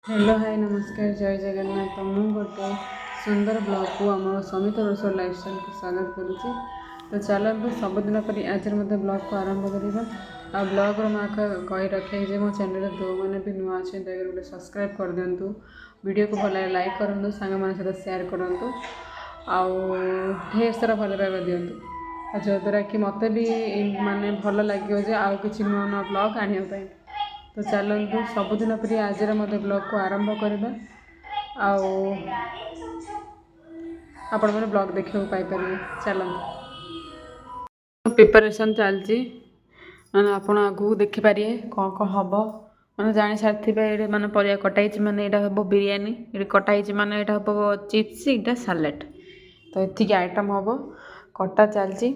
Hello hi नमस्कार जय जगन्नाथ। तो मुझे गोटे सुंदर ब्लॉग को आम समित रोसर लाइफस्टाइल को स्वागत करुच्ची। तो चलते सबुदिन पर आज ब्लॉग को आरंभ करवा। आ ब्लॉग कही रखे जे मो चैनल जो मैंने भी नुआ अच्छे गोटे सब्सक्राइब कर दिंतु। वीडियो को भल लाइक करूँ, सांग मान सहित शेयर करूँ, आउ सारा भल पाइबा दिंतु जद्वारा कि मत भी माने भल लगे आउ कि नुआ नुआ ब्लॉग आने। तो चलतु सबुदिन पर आज ब्लॉग को आरंभ करवा। आपण मैंने ब्लॉग देखा पाइपर चलते प्रिपरेशन चलती माने आपण आगू देखिपारे कौन कौन हम मैंने जानी सारी ये मैंने परिया कटाई मैंने यहाँ हम बिरियानी ये कटाई मैंने यहाँ हम चिप्स यहाँ सालाड। तो ये आइटम हम कटा चलती।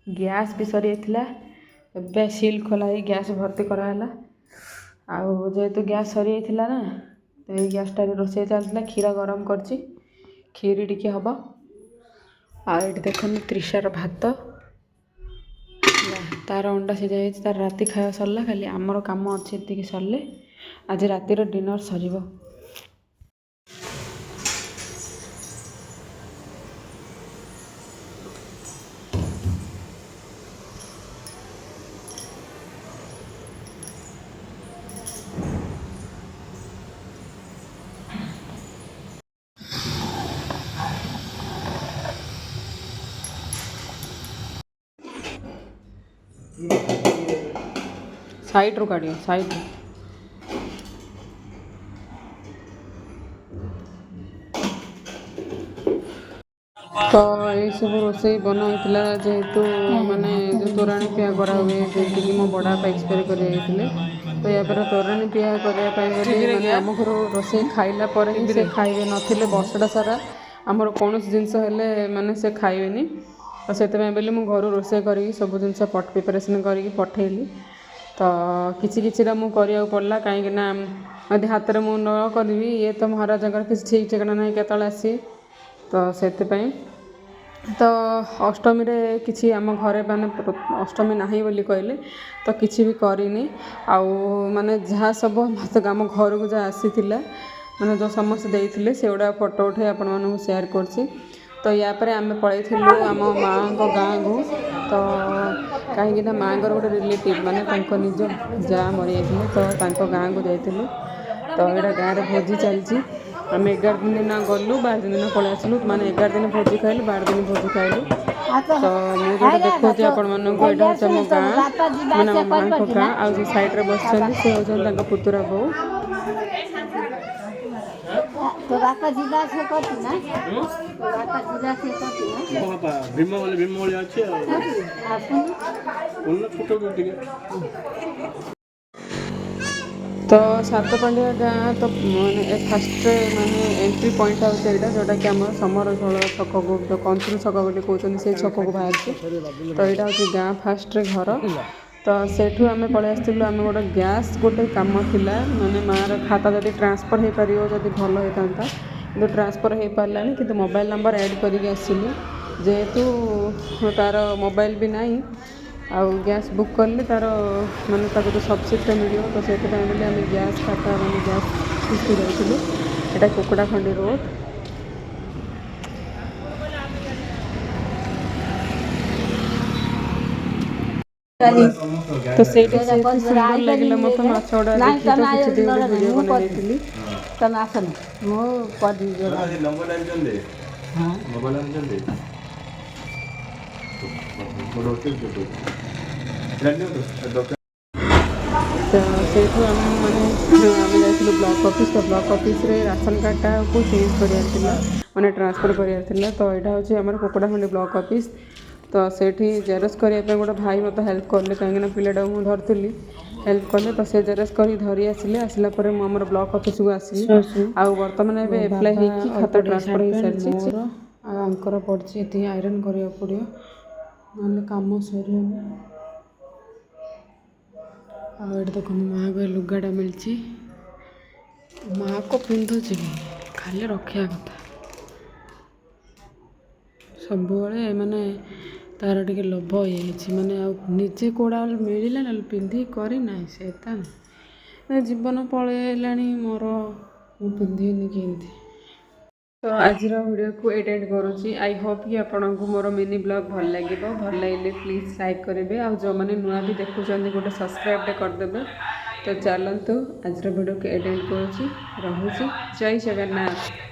गैस भी सरी ए सील खोला गैस भर्ती कराला। आउ जेहेतु गैस सरी जाइला ना तो ये गैसटा रोसे चलता। क्षीर गरम करची क्षीरी टिके हम आठ देख त्रिशार भात तार अंडा सीझा जाइए तार राति खाया सरला। खाली आमर काम अच्छे ये सरले आज रातिर डिनर सर। साइड रू काढ़ साइड तो ये सब रोसे बनाई जेहेतु माने जो तोराणी पिया करा हुए जैसे कि मो बड़ा एक्सपायर कर तो या पर तोराणी पिया करने आम घर रोसे खाइला से खाइबे नथिले वर्षटा सारा आमर कौन जिनस माने से खाइबेनी। तो से घर रोसे कर सब जिन प्रिपरेसन कर पठेली। तो किसी मुझे पड़ा कहीं हाथ में मुझे न करी ये तो महाराज किसी ठीक ठिकाना ना के आसी। तो से तो अष्टमी रे किसी आम घरे माने अष्टमी नहीं बोली कहले तो किसी भी करनी आउ माने जहाँ सब मत आम घर को जहाँ आसी माने जो समस्त देते से गुड़ा फोटो उठे आपण मानू शेयर करसी। तो या पर आम पलू आम माँ को गाँ को तो कहीं माँ गोटे रिलेटिव माने निज जा मरी जाते तो गाँ को जाइलु। तो यहाँ गाँव में भोजी चलती आम 11 दिन ना गलु 12 दिन पलि आसलु माने 11 दिन भोजी खाइलु 12 दिन भोजी खाइलु। तो मुझे देखा आपण मानक यहाँ हूँ आम गाँ मैंने आम माँ को गाँ आज सैड्रे बस से हूँ पुतुरा बो। तो बापा जिला से करती ना तो बापा जिला से करती ना बापा भीम वाले अच्छे आपन उन फोटो टिके। तो सातपांडिया गाँ तो माने फास्ट माने एंट्री पॉइंट आउट जोटा कि आम समरझोल छक को जो कंचुर छक बोली कहते से छक को बाहर तो यहाँ हूँ गाँ फास्ट घर। तो सेठू आम पलि आसलु आम गोटे गैस गोटे कम थिला माने मार खाता जब ट्रांसफर हो पार जब भल होता कि ट्रांसफर हो पारा कि मोबाइल नंबर ऐड करके आसलु जेहेतु तार मोबाइल भी नहीं आउ गैस बुक कले तार माने ताको जो सब्सिडी मिले तो से आम गैस खाता माने गैस किस्त जाइलु। यहाँ कुकुड़ा खंडी रोड तो से सुंदर लगे मत माछ गुड़ा देखी तो किसी वीडियो बनाई तम आसन मो पदी जो तो से आम मैंने आम जाइलु ब्लॉक ऑफिस। तो ब्लॉक ऑफिस रे राशन कार्डटा को चेंज करार माने ट्रांसफर करार। तो यहाँ हूँ आम कुकुड़ाखंडी ब्लॉक ऑफिस। तो सेठी जेरक्स करने गोटे भाई मत हेल्प कले कहीं पिलाटा मुझे धरती हेल्प कले तो से जेरक्स कर धरी आसिले आसला मुझे ब्लॉक ऑफिस को आसली आउ बर्तमान एप्लाय होगी खाता ट्रांसफर हो सारी आंकर पड़ी ये आयरन करा पड़ो ना कम सर। आठ देख माँ को लुगाटा मिली माँ को पिंधुची खाली रखा कथा सब माने तार टे लोभ ये माने निजे कौड़ा मिलला ना पिंधि करना से जीवन पलैलानी मोर ମୁଁ ପିନ୍ଧିନି କେମିତି। ତ ଆଜିର ଭିଡ଼ିଓକୁ ଏଇଟା କରୁଛି। ଆଇ ହୋପ୍ କି ଆପଣଙ୍କୁ ମୋର ମିନି ବ୍ଲଗ୍ ଭଲ ଲାଗିବ। ଭଲ ଲାଗିଲେ ପ୍ଲିଜ୍ ଲାଇକ୍ କରିବେ, ଆଉ ଯେଉଁମାନେ ନୂଆ ବି ଦେଖୁଛନ୍ତି ଗୋଟେ ସବସ୍କ୍ରାଇବ୍ଟେ କରିଦେବେ। ତ ଚାଲନ୍ତୁ ଆଜିର ଭିଡ଼ିଓକୁ ଏଣ୍ଡ କରୁଛି। ରହୁଛି। ଜୟ ଜଗନ୍ନାଥ।